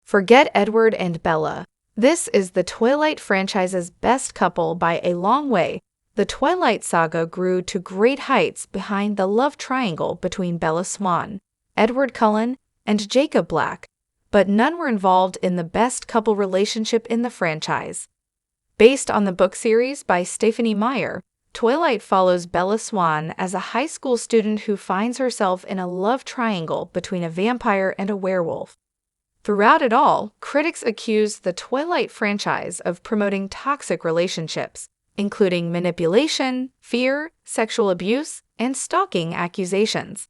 Forget Edward and Bella. This is the Twilight franchise's best couple by a long way. The Twilight saga grew to great heights behind the love triangle between Bella Swan, Edward Cullen, and Jacob Black, but none were involved in the best couple relationship in the franchise. Based on the book series by Stephenie Meyer, Twilight follows Bella Swan as a high school student who finds herself in a love triangle between a vampire and a werewolf. Throughout it all, critics accuse the Twilight franchise of promoting toxic relationships, including manipulation, fear, sexual abuse, and stalking accusations.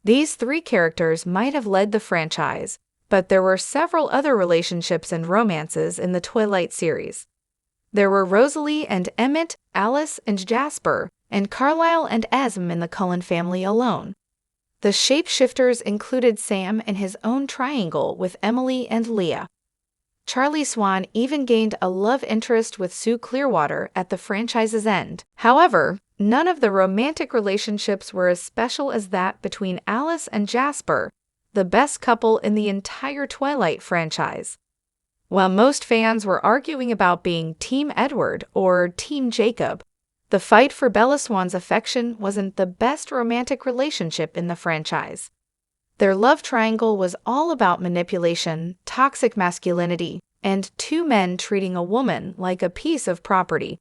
These three characters might have led the franchise, but there were several other relationships and romances in the Twilight series. There were Rosalie and Emmett, Alice and Jasper, and Carlisle and Asm in the Cullen family alone. The shapeshifters included Sam in his own triangle with Emily and Leah. Charlie Swan even gained a love interest with Sue Clearwater at the franchise's end. However, none of the romantic relationships were as special as that between Alice and Jasper, the best couple in the entire Twilight franchise. While most fans were arguing about being Team Edward or Team Jacob, the fight for Bella Swan's affection wasn't the best romantic relationship in the franchise. Their love triangle was all about manipulation, toxic masculinity, and two men treating a woman like a piece of property.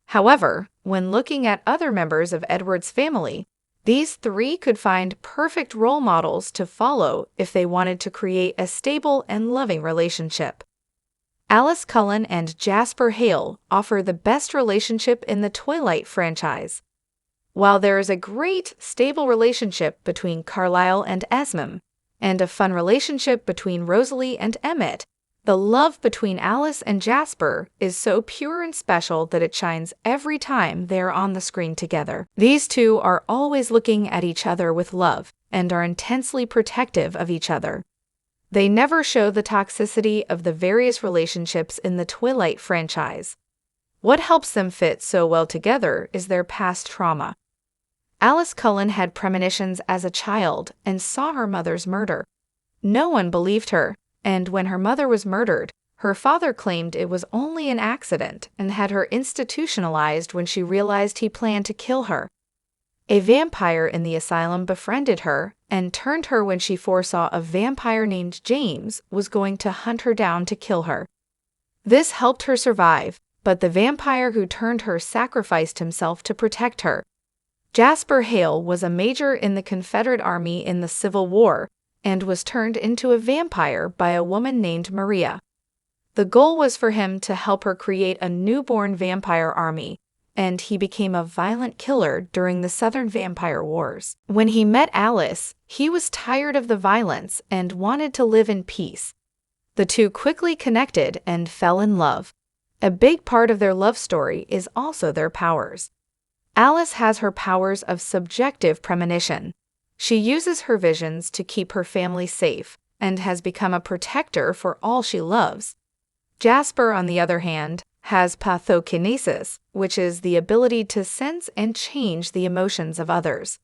However, when looking at other members of Edward's family, these three could find perfect role models to follow if they wanted to create a stable and loving relationship. Alice Cullen and Jasper Hale offer the best relationship in the Twilight franchise. While there is a great, stable relationship between Carlisle and Asm, and a fun relationship between Rosalie and Emmett, the love between Alice and Jasper is so pure and special that it shines every time they are on the screen together. These two are always looking at each other with love and are intensely protective of each other. They never show the toxicity of the various relationships in the Twilight franchise. What helps them fit so well together is their past trauma. Alice Cullen had premonitions as a child and saw her mother's murder. No one believed her, and when her mother was murdered, her father claimed it was only an accident and had her institutionalized when she realized he planned to kill her. A vampire in the asylum befriended her and turned her when she foresaw a vampire named James was going to hunt her down to kill her. This helped her survive, but the vampire who turned her sacrificed himself to protect her. Jasper Hale was a major in the Confederate Army in the Civil War and was turned into a vampire by a woman named Maria. The goal was for him to help her create a newborn vampire army, and he became a violent killer during the Southern Vampire Wars. When he met Alice, he was tired of the violence and wanted to live in peace. The two quickly connected and fell in love. A big part of their love story is also their powers. Alice has her powers of subjective premonition. She uses her visions to keep her family safe and has become a protector for all she loves. Jasper, on the other hand, has pathokinesis, which is the ability to sense and change the emotions of others.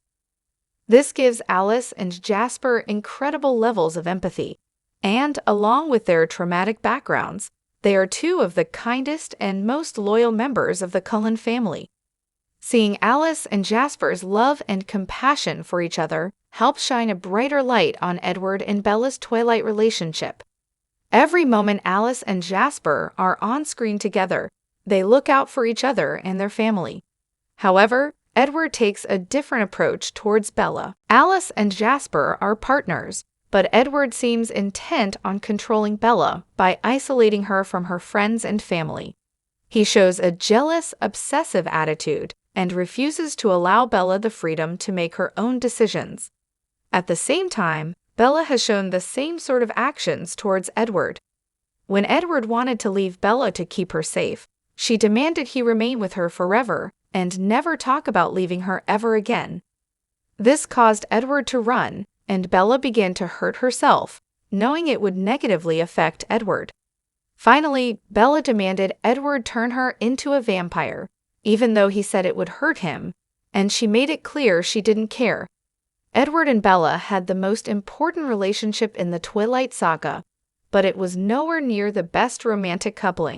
This gives Alice and Jasper incredible levels of empathy, and along with their traumatic backgrounds, they are two of the kindest and most loyal members of the Cullen family. Seeing Alice and Jasper's love and compassion for each other helps shine a brighter light on Edward and Bella's Twilight relationship. Every moment Alice and Jasper are on screen together, they look out for each other and their family. However, Edward takes a different approach towards Bella. Alice and Jasper are partners, but Edward seems intent on controlling Bella by isolating her from her friends and family. He shows a jealous, obsessive attitude and refuses to allow Bella the freedom to make her own decisions. At the same time, Bella has shown the same sort of actions towards Edward. When Edward wanted to leave Bella to keep her safe, she demanded he remain with her forever and never talk about leaving her ever again. This caused Edward to run, and Bella began to hurt herself, knowing it would negatively affect Edward. Finally, Bella demanded Edward turn her into a vampire, even though he said it would hurt him, and she made it clear she didn't care. Edward and Bella had the most important relationship in the Twilight saga. but it was nowhere near the best romantic coupling.